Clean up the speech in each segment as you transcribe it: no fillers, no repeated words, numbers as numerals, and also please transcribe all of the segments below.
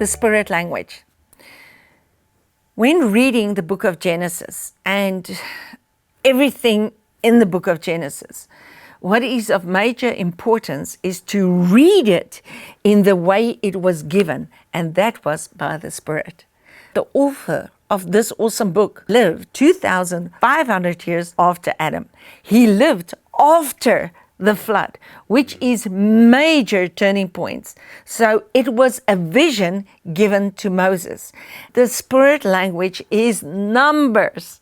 the spirit language. When reading the book of Genesis and everything in the book of Genesis, what is of major importance is to read it in the way it was given, and that was by the Spirit. The author of this awesome book lived 2,500 years after Adam. He lived after the flood, which is major turning points. So it was a vision given to Moses. The spirit language is numbers.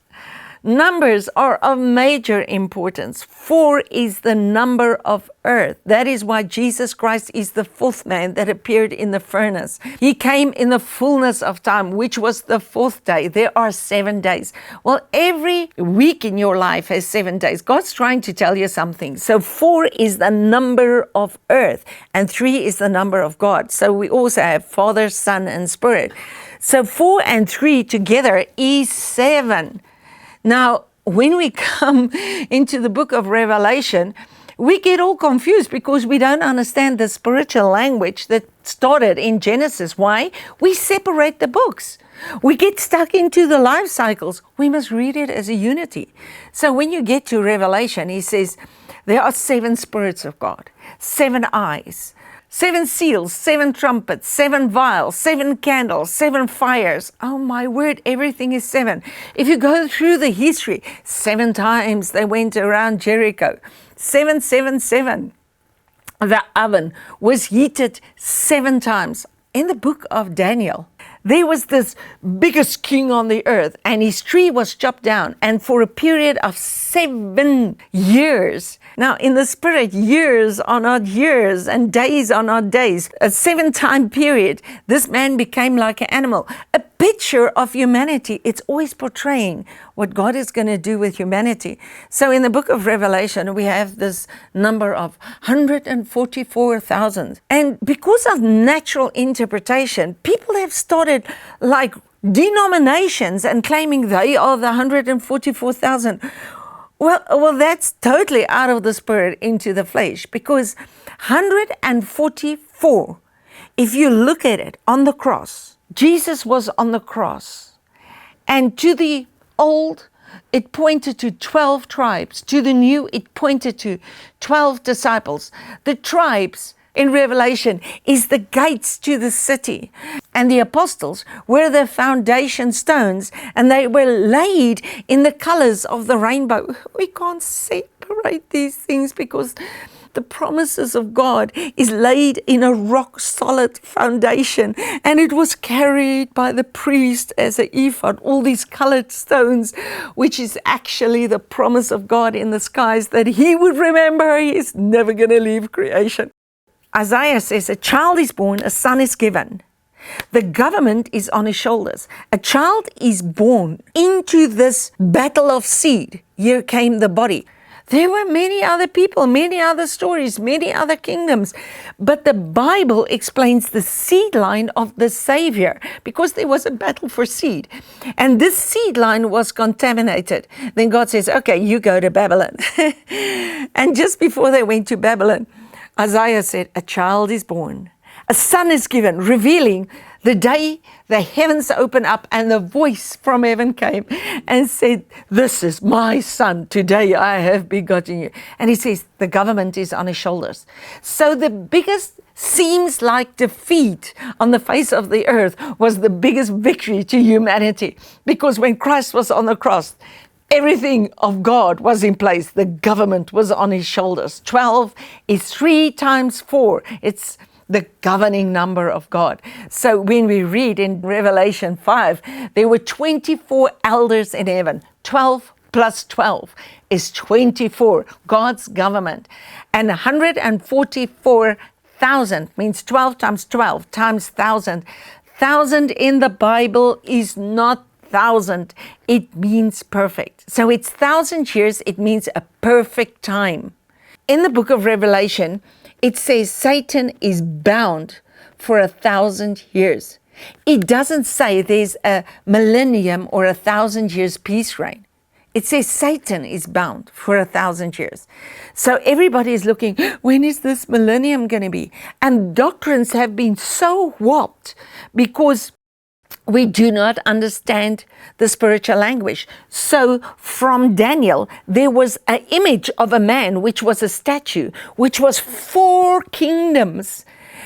Numbers are of major importance. 4 is the number of earth. That is why Jesus Christ is the fourth man that appeared in the furnace. He came in the fullness of time, which was the fourth day. There are 7 days. Well, every week in your life has 7 days. God's trying to tell you something. So 4 is the number of earth, and 3 is the number of God. So we also have Father, Son, and Spirit. So 4 and 3 together is 7. Now, when we come into the book of Revelation, we get all confused because we don't understand the spiritual language that started in Genesis. Why? We separate the books. We get stuck into the life cycles. We must read it as a unity. So when you get to Revelation, he says, there are 7 spirits of God, 7 eyes, 7 seals, 7 trumpets, 7 vials, 7 candles, 7 fires. Oh my word, everything is 7. If you go through the history, 7 times they went around Jericho. 777. The oven was heated 7 times. In the book of Daniel, there was this biggest king on the earth, and his tree was chopped down, and for a period of 7 years. Now, in the spirit, years are not years, and days are not days. A 7-time period, this man became like an animal. A picture of humanity. It's always portraying what God is going to do with humanity. So in the book of Revelation, we have this number of 144,000. And because of natural interpretation, people have started like denominations and claiming they are the 144,000. Well, that's totally out of the spirit into the flesh, because 144, if you look at it on the cross, Jesus was on the cross, and to the old, it pointed to 12 tribes. To the new, it pointed to 12 disciples. The tribes in Revelation is the gates to the city. And the apostles were the foundation stones, and they were laid in the colors of the rainbow. We can't separate these things because the promises of God is laid in a rock solid foundation, and it was carried by the priest as an ephod, all these colored stones, which is actually the promise of God in the skies that he would remember. He is never going to leave creation. Isaiah says, a child is born, a son is given. The government is on his shoulders. A child is born into this battle of seed. Here came the body. There were many other people, many other stories, many other kingdoms. But the Bible explains the seed line of the Savior, because there was a battle for seed. And this seed line was contaminated. Then God says, okay, you go to Babylon. And just before they went to Babylon, Isaiah said, a child is born. A son is given, revealing the day the heavens opened up and the voice from heaven came and said, this is my son, today I have begotten you. And he says, the government is on his shoulders. So the biggest seems like defeat on the face of the earth was the biggest victory to humanity. Because when Christ was on the cross, everything of God was in place. The government was on his shoulders. 12 is 3 times 4. It's the governing number of God. So when we read in Revelation 5, there were 24 elders in heaven. 12 plus 12 is 24, God's government. And 144,000 means 12 times 12 times 1,000. 1,000 in the Bible is not 1,000. It means perfect. So it's 1,000 years. It means a perfect time. In the book of Revelation, it says Satan is bound for 1,000 years. It doesn't say there's a millennium or 1,000 years peace reign. It says Satan is bound for 1,000 years. So everybody is looking, when is this millennium going to be? And doctrines have been so warped because we do not understand the spiritual language. So from Daniel, there was an image of a man, which was a statue, which was 4 kingdoms.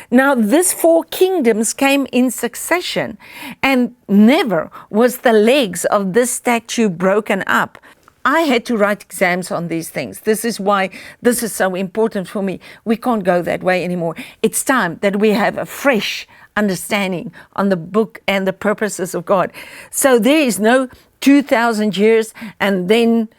Now, this 4 kingdoms came in succession, and never was the legs of this statue broken up. I had to write exams on these things. This is why this is so important for me. We can't go that way anymore. It's time that we have a fresh understanding on the book and the purposes of God. So there is no 2,000 years and then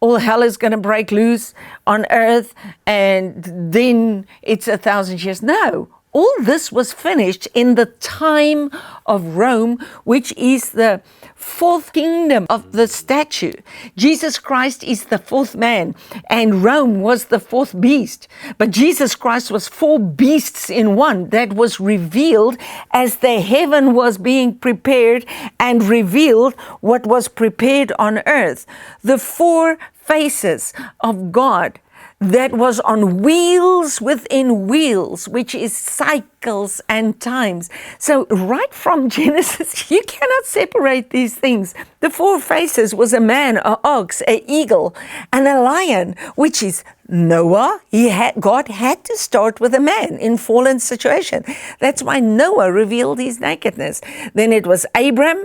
all hell is going to break loose on earth and then it's 1,000 years. No. All this was finished in the time of Rome, which is the 4th kingdom of the statue. Jesus Christ is the 4th man, and Rome was the 4th beast. But Jesus Christ was 4 beasts in one that was revealed as the heaven was being prepared and revealed what was prepared on earth. The 4 faces of God that was on wheels within wheels, which is cycles and times. So right from Genesis, you cannot separate these things. The 4 faces was a man, an ox, an eagle, and a lion, which is Noah. God had to start with a man in fallen situation. That's why Noah revealed his nakedness. Then it was Abram.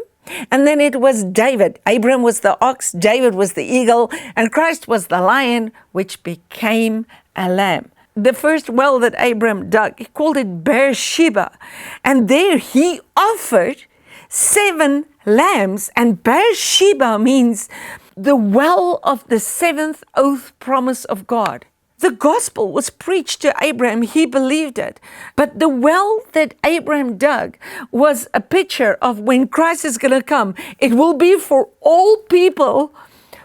And then it was David. Abram was the ox, David was the eagle, and Christ was the lion, which became a lamb. The first well that Abram dug, he called it Beersheba. And there he offered 7 lambs. And Beersheba means the well of the 7th oath promise of God. The gospel was preached to Abraham. He believed it. But the well that Abraham dug was a picture of when Christ is going to come. It will be for all people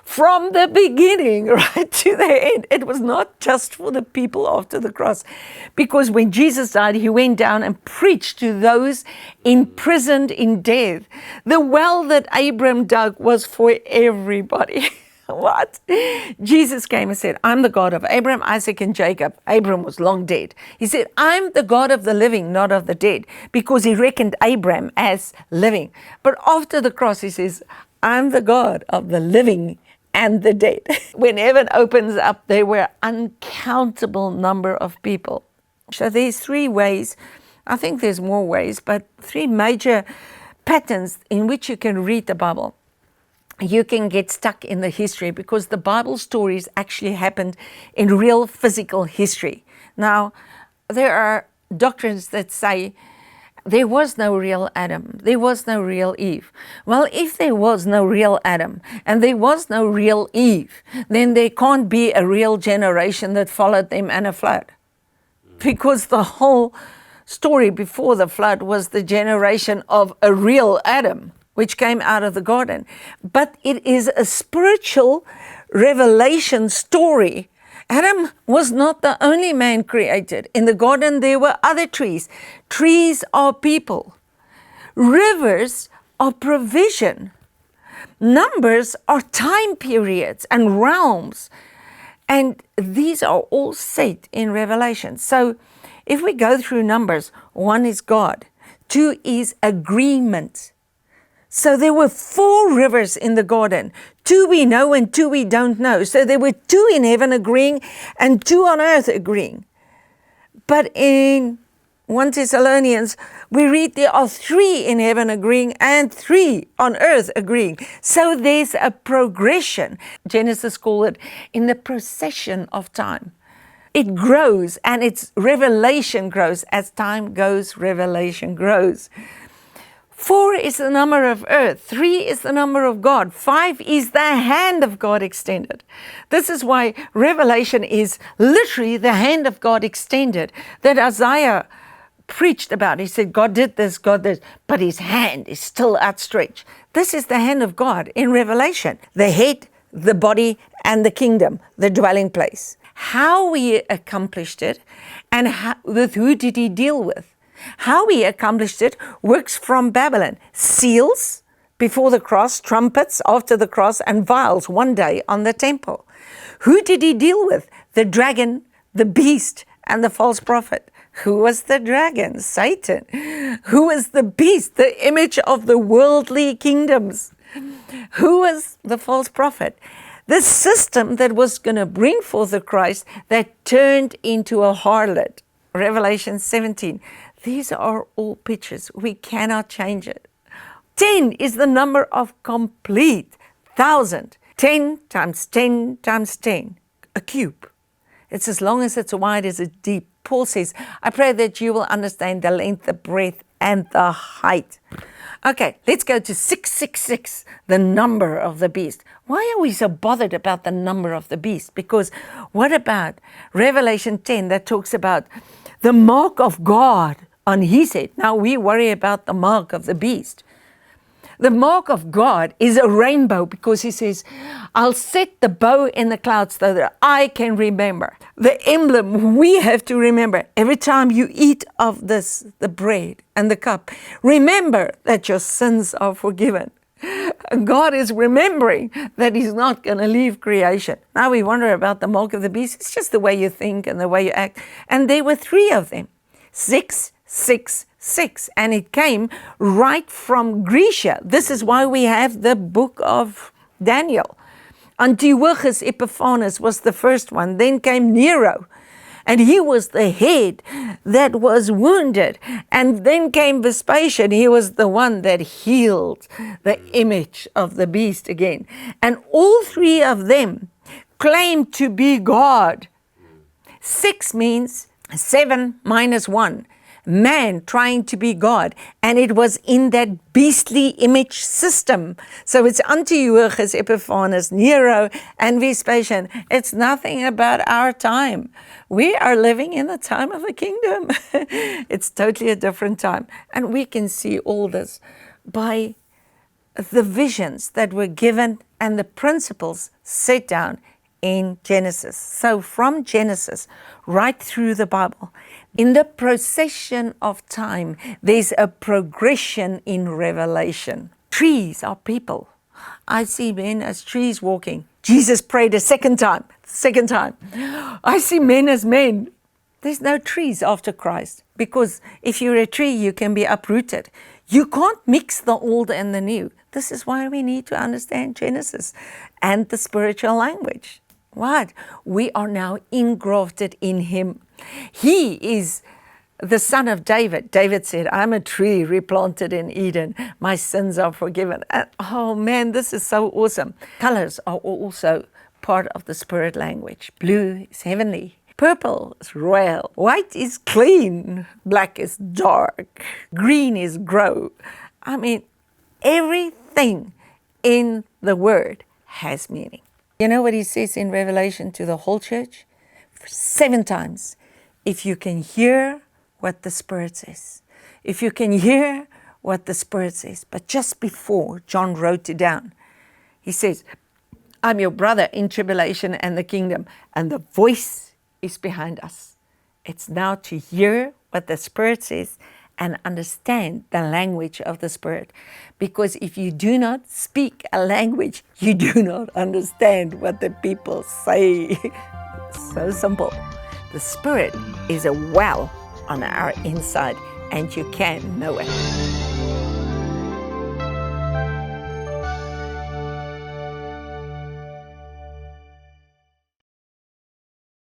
from the beginning right to the end. It was not just for the people after the cross. Because when Jesus died, he went down and preached to those imprisoned in death. The well that Abraham dug was for everybody. What? Jesus came and said, I'm the God of Abraham, Isaac, and Jacob. Abraham was long dead. He said, I'm the God of the living, not of the dead, because he reckoned Abraham as living. But after the cross, he says, I'm the God of the living and the dead. When heaven opens up, there were uncountable number of people. So there's 3 ways. I think there's more ways, but 3 major patterns in which you can read the Bible. You can get stuck in the history because the Bible stories actually happened in real physical history. Now, there are doctrines that say there was no real Adam, there was no real Eve. Well, if there was no real Adam and there was no real Eve, then there can't be a real generation that followed them and a flood. Because the whole story before the flood was the generation of a real Adam, which came out of the garden. But it is a spiritual revelation story. Adam was not the only man created. In the garden, there were other trees. Trees are people. Rivers are provision. Numbers are time periods and realms. And these are all set in Revelation. So if we go through Numbers, 1 is God. 2 is agreement. So there were 4 rivers in the garden. 2 we know and 2 we don't know. So there were 2 in heaven agreeing and 2 on earth agreeing. But in 1 Thessalonians, we read there are 3 in heaven agreeing and 3 on earth agreeing. So there's a progression. Genesis called it in the procession of time. It grows and its revelation grows. As time goes, revelation grows. 4 is the number of earth. 3 is the number of God. 5 is the hand of God extended. This is why Revelation is literally the hand of God extended that Isaiah preached about. He said, God did this, but his hand is still outstretched. This is the hand of God in Revelation. The head, the body, and the kingdom, the dwelling place. How he accomplished it and with who did he deal with? How he accomplished it works from Babylon. Seals, before the cross, trumpets after the cross, and vials one day on the temple. Who did he deal with? The dragon, the beast, and the false prophet. Who was the dragon? Satan. Who was the beast? The image of the worldly kingdoms. Who was the false prophet? The system that was going to bring forth the Christ that turned into a harlot. Revelation 17. These are all pictures. We cannot change it. 10 is the number of complete. 1,000. 10 times 10 times 10. A cube. It's as long as it's wide as it's deep. Paul says, I pray that you will understand the length, the breadth, and the height. Okay, let's go to 666, the number of the beast. Why are we so bothered about the number of the beast? Because what about Revelation 10 that talks about the mark of God on his head? Now we worry about the mark of the beast. The mark of God is a rainbow because he says, I'll set the bow in the clouds so that I can remember. The emblem we have to remember every time you eat of this, the bread and the cup, remember that your sins are forgiven. God is remembering that he's not going to leave creation. Now we wonder about the mark of the beast. It's just the way you think and the way you act. And there were 3 of them. 666, and it came right from Grecia. This is why we have the book of Daniel. Antiochus Epiphanes was the first one. Then came Nero, and he was the head that was wounded. And then came Vespasian. He was the one that healed the image of the beast again. And all 3 of them claimed to be God. 6 means 7 minus 1. Man trying to be God. And it was in that beastly image system. So it's Antiochus Epiphanes, Nero, and Vespasian. It's nothing about our time. We are living in the time of the kingdom. It's totally a different time. And we can see all this by the visions that were given and the principles set down in Genesis. So from Genesis right through the Bible, in the procession of time, there's a progression in revelation. Trees are people. I see men as trees walking. Jesus prayed a second time. I see men as men. There's no trees after Christ, because if you're a tree, you can be uprooted. You can't mix the old and the new. This is why we need to understand Genesis and the spiritual language. What? We are now engrafted in him. He is the son of David. David said, I'm a tree replanted in Eden. My sins are forgiven. And, oh man, this is so awesome. Colors are also part of the spirit language. Blue is heavenly. Purple is royal. White is clean. Black is dark. Green is grow. I mean, everything in the word has meaning. You know what he says in Revelation to the whole church? 7 times. If you can hear what the Spirit says. If you can hear what the Spirit says. But just before John wrote it down, he says, I'm your brother in tribulation and the kingdom. And the voice is behind us. It's now to hear what the Spirit says and understand the language of the Spirit. Because if you do not speak a language, you do not understand what the people say. So simple. The Spirit is a well on our inside, and you can know it.